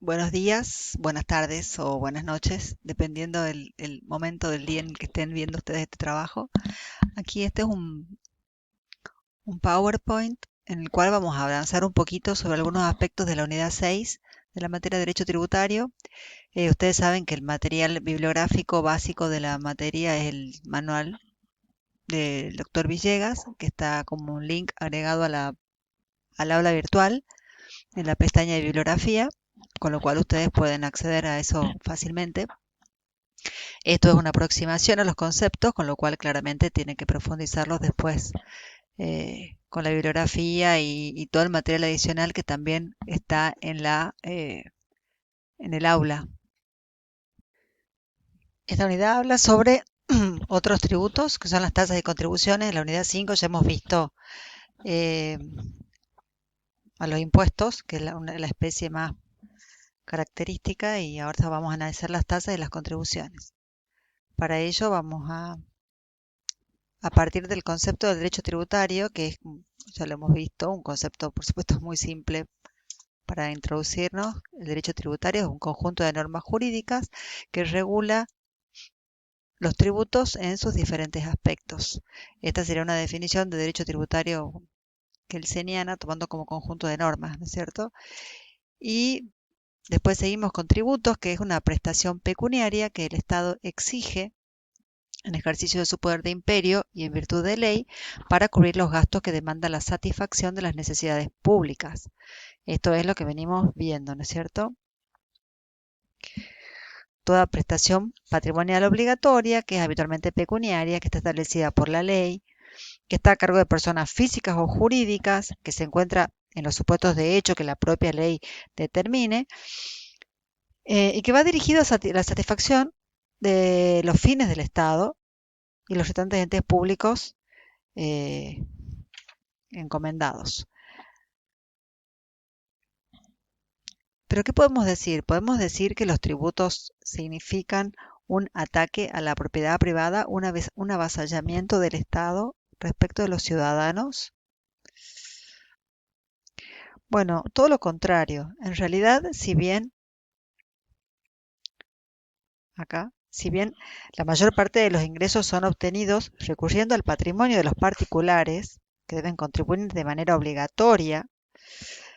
Buenos días, buenas tardes o buenas noches, dependiendo del momento del día en el que estén viendo ustedes este trabajo. Aquí este es un PowerPoint en el cual vamos a avanzar un poquito sobre algunos aspectos de la unidad 6 de la materia de Derecho Tributario. Ustedes saben que el material bibliográfico básico de la materia es el manual del doctor Villegas, que está como un link agregado al aula virtual en la pestaña de bibliografía, con lo cual ustedes pueden acceder a eso fácilmente. Esto es una aproximación a los conceptos, con lo cual claramente tienen que profundizarlos después con la bibliografía y todo el material adicional que también está en el aula. Esta unidad habla sobre otros tributos, que son las tasas y contribuciones. En la unidad 5 ya hemos visto eh, a los impuestos, que es la especie más característica, y ahora vamos a analizar las tasas y las contribuciones. Para ello vamos a partir del concepto del derecho tributario, que es, ya lo hemos visto, un concepto por supuesto muy simple para introducirnos. El derecho tributario es un conjunto de normas jurídicas que regula los tributos en sus diferentes aspectos. Esta sería una definición de derecho tributario kelseniana, tomando como conjunto de normas, ¿no es cierto? Y después seguimos con tributos, que es una prestación pecuniaria que el Estado exige en ejercicio de su poder de imperio y en virtud de ley para cubrir los gastos que demanda la satisfacción de las necesidades públicas. Esto es lo que venimos viendo, ¿no es cierto? Toda prestación patrimonial obligatoria, que es habitualmente pecuniaria, que está establecida por la ley, que está a cargo de personas físicas o jurídicas, que se encuentra en los supuestos de hecho que la propia ley determine, y que va dirigido a la satisfacción de los fines del Estado y los restantes entes públicos eh, encomendados. Pero ¿qué podemos decir? Podemos decir que los tributos significan un ataque a la propiedad privada, un avasallamiento del Estado respecto de los ciudadanos. Bueno, todo lo contrario. En realidad, si bien la mayor parte de los ingresos son obtenidos recurriendo al patrimonio de los particulares, que deben contribuir de manera obligatoria,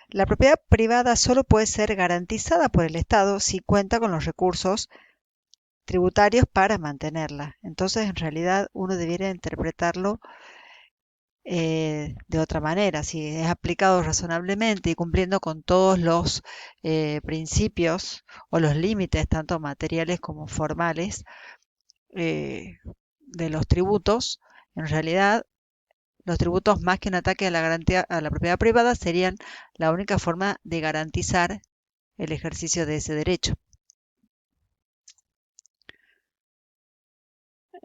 la propiedad privada solo puede ser garantizada por el Estado si cuenta con los recursos tributarios para mantenerla. Entonces, en realidad, uno debiera interpretarlo de otra manera. Si es aplicado razonablemente y cumpliendo con todos los principios o los límites, tanto materiales como formales, de los tributos, en realidad los tributos, más que un ataque a la garantía a la propiedad privada, serían la única forma de garantizar el ejercicio de ese derecho.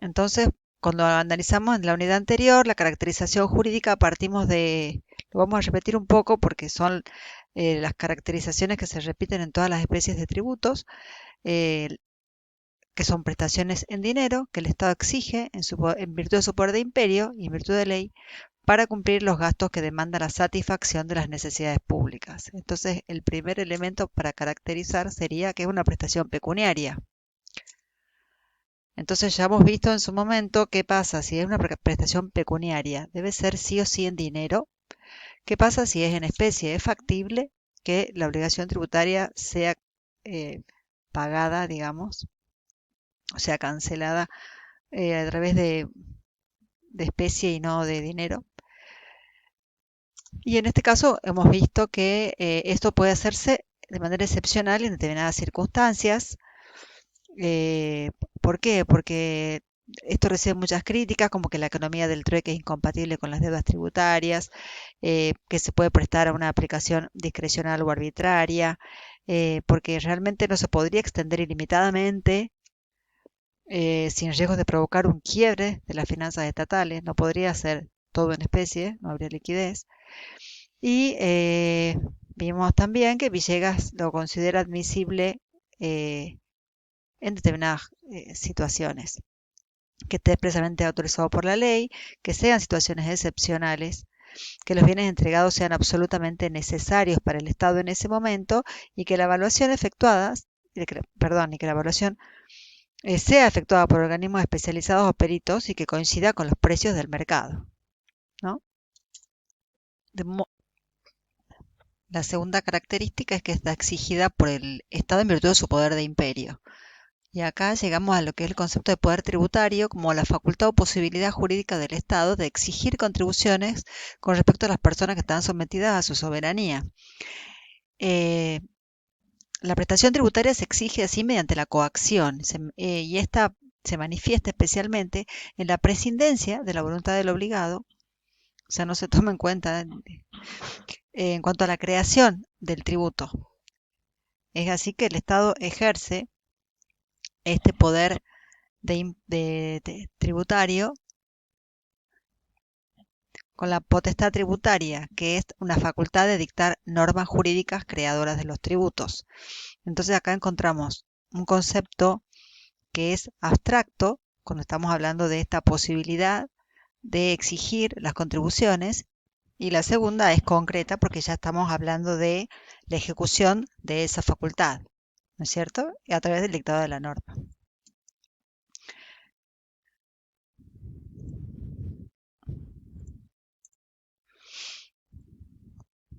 Entonces, cuando analizamos en la unidad anterior la caracterización jurídica, lo vamos a repetir un poco porque son las caracterizaciones que se repiten en todas las especies de tributos, eh, que son prestaciones en dinero que el Estado exige en virtud de su poder de imperio y en virtud de ley para cumplir los gastos que demanda la satisfacción de las necesidades públicas. Entonces, el primer elemento para caracterizar sería que es una prestación pecuniaria. Entonces ya hemos visto en su momento qué pasa si es una prestación pecuniaria. Debe ser sí o sí en dinero. ¿Qué pasa si es en especie? Es factible que la obligación tributaria sea eh, pagada, digamos, o sea, cancelada a través de especie y no de dinero. Y en este caso hemos visto que esto puede hacerse de manera excepcional en determinadas circunstancias. Eh, ¿Por qué? Porque esto recibe muchas críticas, como que la economía del trueque es incompatible con las deudas tributarias, que se puede prestar a una aplicación discrecional o arbitraria, porque realmente no se podría extender ilimitadamente sin riesgo de provocar un quiebre de las finanzas estatales. No podría ser todo en especie, no habría liquidez. Y vimos también que Villegas lo considera admisible en determinadas situaciones, que esté expresamente autorizado por la ley, que sean situaciones excepcionales. que los bienes entregados sean absolutamente necesarios para el Estado en ese momento y que la evaluación efectuada, perdón, y que la evaluación sea efectuada por organismos especializados o peritos y que coincida con los precios del mercado, ¿no? La segunda característica es que está exigida por el Estado en virtud de su poder de imperio. Y acá llegamos a lo que es el concepto de poder tributario como la facultad o posibilidad jurídica del Estado de exigir contribuciones con respecto a las personas que están sometidas a su soberanía. La prestación tributaria se exige así mediante la coacción y esta se manifiesta especialmente en la prescindencia de la voluntad del obligado, o sea, no se toma en cuenta en cuanto a la creación del tributo. Es así que el Estado ejerce este poder tributario con la potestad tributaria, que es una facultad de dictar normas jurídicas creadoras de los tributos. Entonces acá encontramos un concepto que es abstracto, cuando estamos hablando de esta posibilidad de exigir las contribuciones, y la segunda es concreta porque ya estamos hablando de la ejecución de esa facultad, ¿no es cierto? Y a través del dictado de la norma.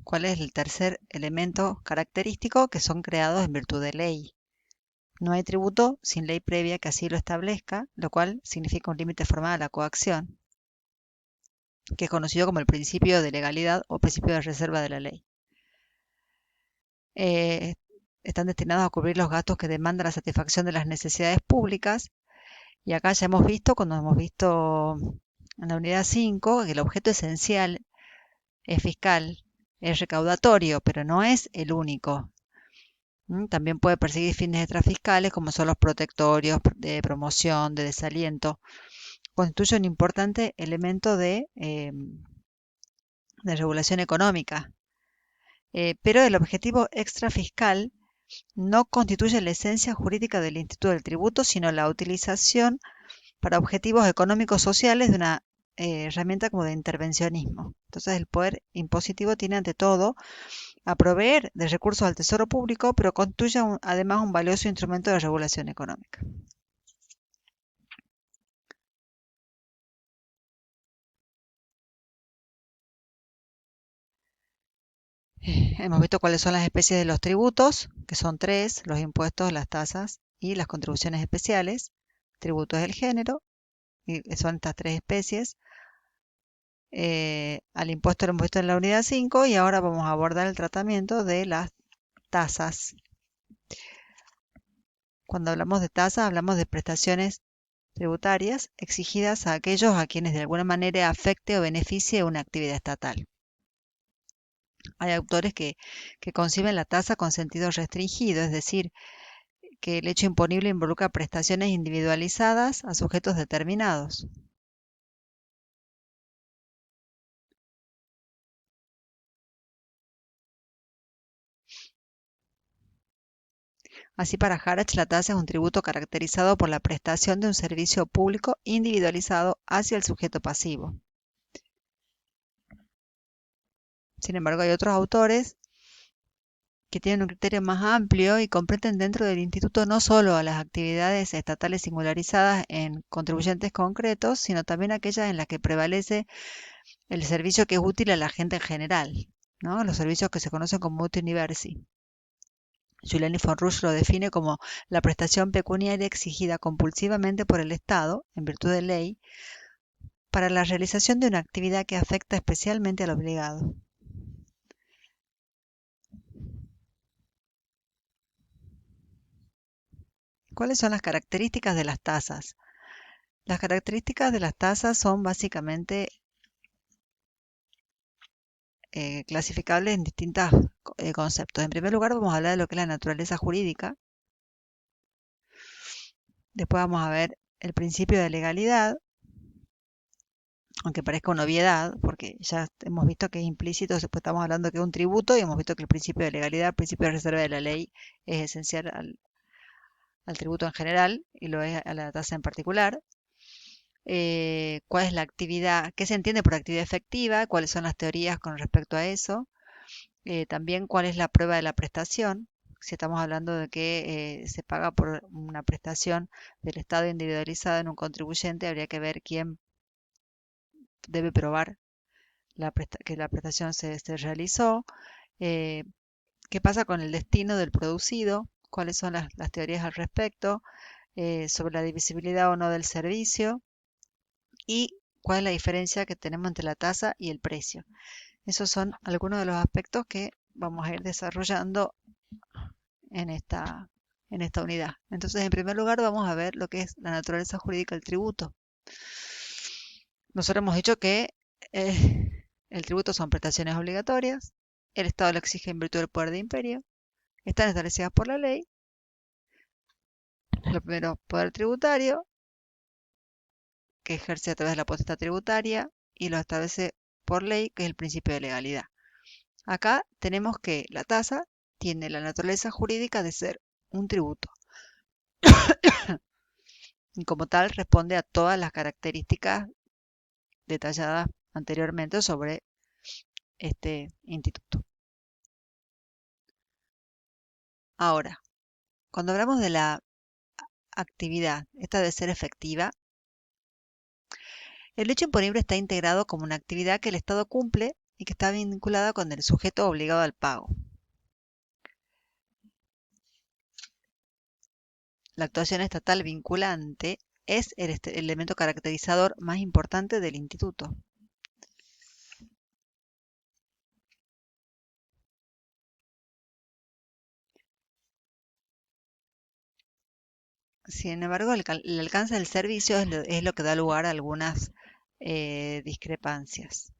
¿Cuál es el tercer elemento característico? Que son creados en virtud de ley. No hay tributo sin ley previa que así lo establezca, lo cual significa un límite formal a la coacción, que es conocido como el principio de legalidad o principio de reserva de la ley. Eh, Están destinados a cubrir los gastos que demandan la satisfacción de las necesidades públicas. Y acá ya hemos visto, cuando hemos visto en la unidad 5, que el objeto esencial es fiscal, es recaudatorio, pero no es el único. También puede perseguir fines extrafiscales como son los protectorios de promoción, de desaliento. Constituye un importante elemento de regulación económica. Pero el objetivo extrafiscal no constituye la esencia jurídica del Instituto del Tributo, sino la utilización para objetivos económicos sociales de una herramienta como de intervencionismo. Entonces el poder impositivo tiene ante todo a proveer de recursos al tesoro público, pero constituye además un valioso instrumento de regulación económica. Hemos visto cuáles son las especies de los tributos, que son tres: los impuestos, las tasas y las contribuciones especiales. Tributo es el género, y son estas tres especies. Al impuesto lo hemos visto en la unidad 5 y ahora vamos a abordar el tratamiento de las tasas. Cuando hablamos de tasas, hablamos de prestaciones tributarias exigidas a aquellos a quienes de alguna manera afecte o beneficie una actividad estatal. Hay autores que conciben la tasa con sentido restringido, es decir, que el hecho imponible involucra prestaciones individualizadas a sujetos determinados. Así, para Harach, la tasa es un tributo caracterizado por la prestación de un servicio público individualizado hacia el sujeto pasivo. Sin embargo, hay otros autores que tienen un criterio más amplio y comprenden dentro del instituto no solo a las actividades estatales singularizadas en contribuyentes concretos, sino también aquellas en las que prevalece el servicio que es útil a la gente en general, ¿no? Los servicios que se conocen como uti universi. Giuliani von Rusch lo define como la prestación pecuniaria exigida compulsivamente por el Estado, en virtud de ley, para la realización de una actividad que afecta especialmente al obligado. ¿Cuáles son las características de las tasas? Las características de las tasas son básicamente clasificables en distintos conceptos. En primer lugar, vamos a hablar de lo que es la naturaleza jurídica. Después vamos a ver el principio de legalidad, aunque parezca una obviedad, porque ya hemos visto que es implícito, después estamos hablando que es un tributo y hemos visto que el principio de legalidad, el principio de reserva de la ley es esencial al tributo en general y lo es a la tasa en particular. cuál es la actividad, qué se entiende por actividad efectiva, cuáles son las teorías con respecto a eso, también cuál es la prueba de la prestación, si estamos hablando de que se paga por una prestación del Estado individualizada en un contribuyente, habría que ver quién debe probar que la prestación se realizó, eh, qué pasa con el destino del producido, cuáles son las teorías al respecto, sobre la divisibilidad o no del servicio y cuál es la diferencia que tenemos entre la tasa y el precio. Esos son algunos de los aspectos que vamos a ir desarrollando en esta unidad. Entonces, en primer lugar, vamos a ver lo que es la naturaleza jurídica del tributo. Nosotros hemos dicho que el tributo son prestaciones obligatorias, el Estado lo exige en virtud del poder de imperio, están establecidas por la ley. Lo primero, poder tributario, que ejerce a través de la potestad tributaria y lo establece por ley, que es el principio de legalidad. Acá tenemos que la tasa tiene la naturaleza jurídica de ser un tributo y como tal responde a todas las características detalladas anteriormente sobre este instituto. Ahora, cuando hablamos de la actividad, esta de ser efectiva, el hecho imponible está integrado como una actividad que el Estado cumple y que está vinculada con el sujeto obligado al pago. La actuación estatal vinculante es el elemento caracterizador más importante del instituto. Sin embargo, el alcance del servicio es lo que da lugar a algunas discrepancias.